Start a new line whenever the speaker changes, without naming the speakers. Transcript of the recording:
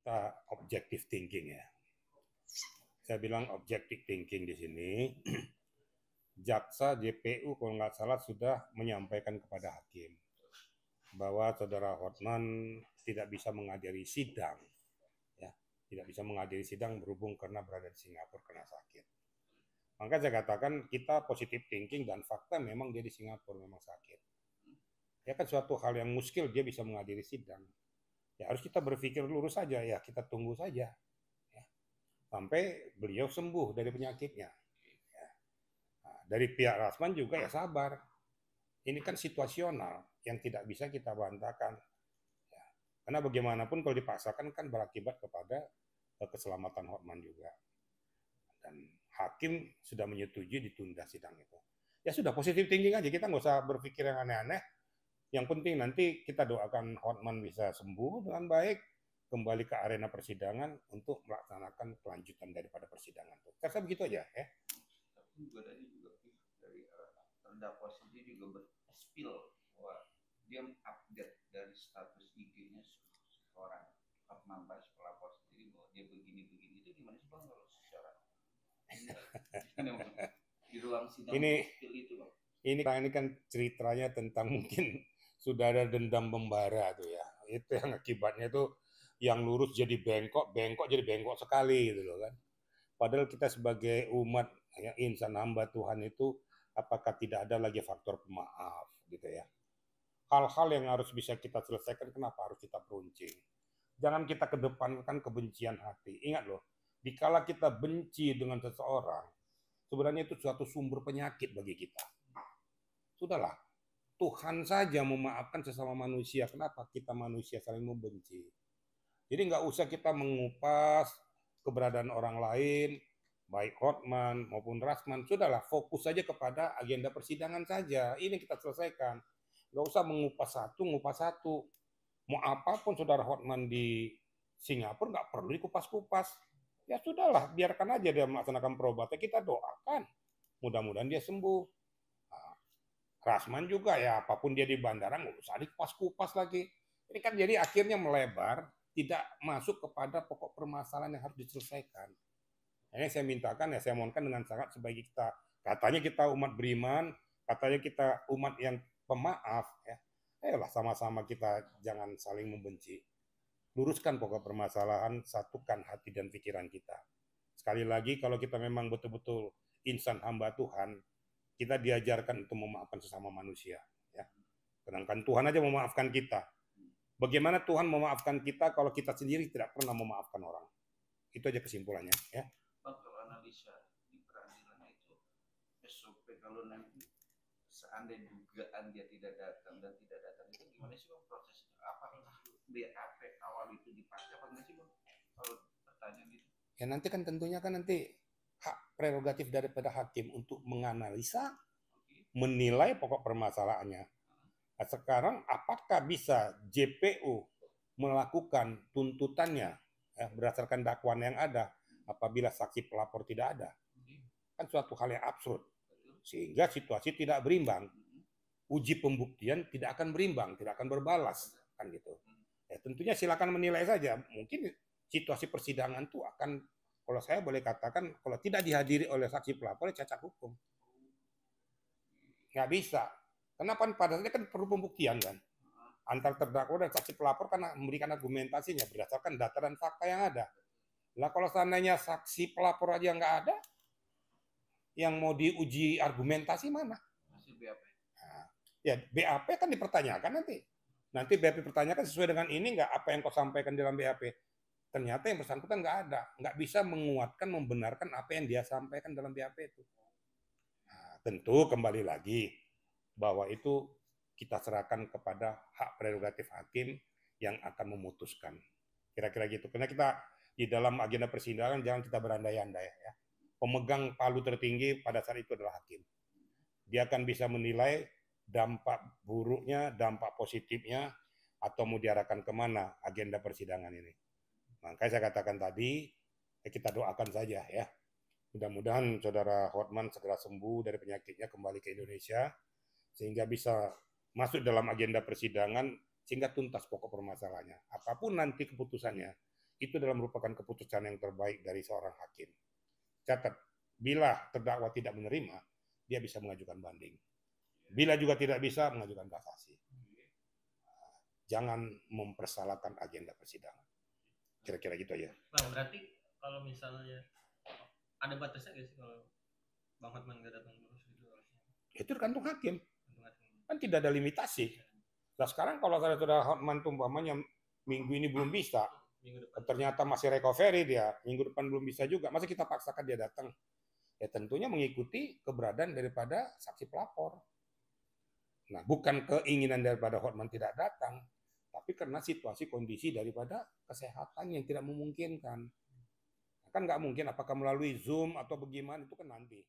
kita objective thinking ya. Saya bilang objective thinking di sini. Jaksa JPU kalau nggak salah sudah menyampaikan kepada hakim bahwa saudara Hotman tidak bisa menghadiri sidang, ya, tidak bisa menghadiri sidang berhubung karena berada di Singapura karena sakit. Maka saya katakan kita positive thinking dan fakta memang dia di Singapura memang sakit. Ya kan suatu hal yang muskil dia bisa menghadiri sidang. Ya harus kita berpikir lurus saja ya, kita tunggu saja ya, sampai beliau sembuh dari penyakitnya. Ya. Nah, dari pihak Rasman juga ya sabar. Ini kan situasional yang tidak bisa kita bantahkan. Ya. Karena bagaimanapun kalau dipaksakan kan berakibat kepada keselamatan Hotman juga. Dan hakim sudah menyetujui ditunda sidang itu. Ya sudah positif thinking aja, kita nggak usah berpikir yang aneh-aneh. Yang penting nanti kita doakan Hotman bisa sembuh dengan baik, kembali ke arena persidangan untuk melaksanakan kelanjutan daripada persidangan. Saya begitu aja ya.
Tapi juga dari terdakwa sendiri juga berspill bahwa dia update dari status IG-nya seorang Hotman Paris pelapor sendiri bahwa dia begini-begini, itu gimana sih Bang kalau secara di ruang sidang itu Bang?
Ini kan ceritanya tentang mungkin sudah ada dendam membara tuh ya. Itu yang akibatnya tuh yang lurus jadi bengkok, bengkok jadi bengkok sekali gitu loh kan. Padahal kita sebagai umat ya, insan hamba Tuhan itu apakah tidak ada lagi faktor pemaaf gitu ya. Hal-hal yang harus bisa kita selesaikan kenapa harus kita peruncing. Jangan kita kedepankan kebencian hati. Ingat loh, dikala kita benci dengan seseorang, sebenarnya itu suatu sumber penyakit bagi kita. Sudahlah, Tuhan saja memaafkan sesama manusia. Kenapa kita manusia saling membenci? Jadi nggak usah kita mengupas keberadaan orang lain, baik Hotman maupun Rasman. Sudahlah, fokus saja kepada agenda persidangan saja. Ini kita selesaikan. Nggak usah mengupas satu. Mau apapun saudara Hotman di Singapura nggak perlu dikupas-kupas. Ya sudahlah, biarkan aja dia melaksanakan perobatan. Kita doakan. Mudah-mudahan dia sembuh. Rasman juga ya, apapun dia di bandara nggak usah dikupas-kupas lagi. Ini kan jadi akhirnya melebar, tidak masuk kepada pokok permasalahan yang harus diselesaikan. Ini saya mintakan ya, saya mohonkan dengan sangat sebagai kita, katanya kita umat beriman, katanya kita umat yang pemaaf, ya. Ayolah sama-sama kita jangan saling membenci. Luruskan pokok permasalahan, satukan hati dan pikiran kita. Sekali lagi, kalau kita memang betul-betul insan hamba Tuhan, kita diajarkan untuk memaafkan sesama manusia. Ya. Sedangkan Tuhan aja memaafkan kita. Bagaimana Tuhan memaafkan kita kalau kita sendiri tidak pernah memaafkan orang? Itu aja kesimpulannya. Ya.
Bang, kalau analisa di peradilan itu SOP kalau nanti seandainya dugaan dia tidak datang itu gimana sih Bang prosesnya? Apakah BAP awal itu dipakai apa enggak sih Bang? Kalau pertanyaan itu.
Ya nanti kan tentunya kan nanti hak prerogatif daripada hakim untuk menganalisa, menilai pokok permasalahannya. Nah, sekarang apakah bisa JPU melakukan tuntutannya ya, berdasarkan dakwaan yang ada apabila saksi pelapor tidak ada? Kan suatu hal yang absurd. Sehingga situasi tidak berimbang. Uji pembuktian tidak akan berimbang, tidak akan berbalas. Kan gitu. Ya, tentunya silakan menilai saja. Mungkin situasi persidangan itu akan, kalau saya boleh katakan, kalau tidak dihadiri oleh saksi pelapor, cacat hukum. Nggak bisa. Kenapa? Pada dasarnya kan perlu pembuktian kan. Antar terdakwa dan saksi pelapor kan memberikan argumentasinya berdasarkan data dan fakta yang ada. Lah kalau seandainya saksi pelapor aja nggak ada, yang mau diuji argumentasi mana?
Hasil BAP.
Nah, ya BAP kan dipertanyakan nanti. Nanti BAP pertanyakan sesuai dengan ini nggak apa yang kau sampaikan dalam BAP. Ternyata yang bersangkutan nggak ada, nggak bisa menguatkan, membenarkan apa yang dia sampaikan dalam BAP itu. Nah, tentu kembali lagi bahwa itu kita serahkan kepada hak prerogatif hakim yang akan memutuskan. Kira-kira gitu. Karena kita di dalam agenda persidangan jangan kita berandai-andai ya. Pemegang palu tertinggi pada saat itu adalah hakim. Dia akan bisa menilai dampak buruknya, dampak positifnya, atau mau diarahkan kemana agenda persidangan ini. Makanya saya katakan tadi, kita doakan saja ya. Mudah-mudahan saudara Hotman segera sembuh dari penyakitnya, kembali ke Indonesia, sehingga bisa masuk dalam agenda persidangan, sehingga tuntas pokok permasalahannya. Apapun nanti keputusannya, itu adalah merupakan keputusan yang terbaik dari seorang hakim. Catat, bila terdakwa tidak menerima, dia bisa mengajukan banding. Bila juga tidak bisa, mengajukan kasasi. Jangan mempersalahkan agenda persidangan. Kira-kira gitu ya.
Bang, berarti kalau misalnya ada batasnya nggak sih kalau Bang Hotman nggak datang terus gitu harusnya?
Itu tergantung hakim. Kan tidak ada limitasi. Nah sekarang kalau saya sudah Hotman umpamanya minggu ini belum bisa, ternyata masih recovery dia, minggu depan belum bisa juga, masa kita paksakan dia datang? Ya tentunya mengikuti keberadaan daripada saksi pelapor. Nah bukan keinginan daripada Hotman tidak datang, tapi karena situasi kondisi daripada kesehatan yang tidak memungkinkan. Kan nggak mungkin apakah melalui Zoom atau bagaimana itu kan nanti.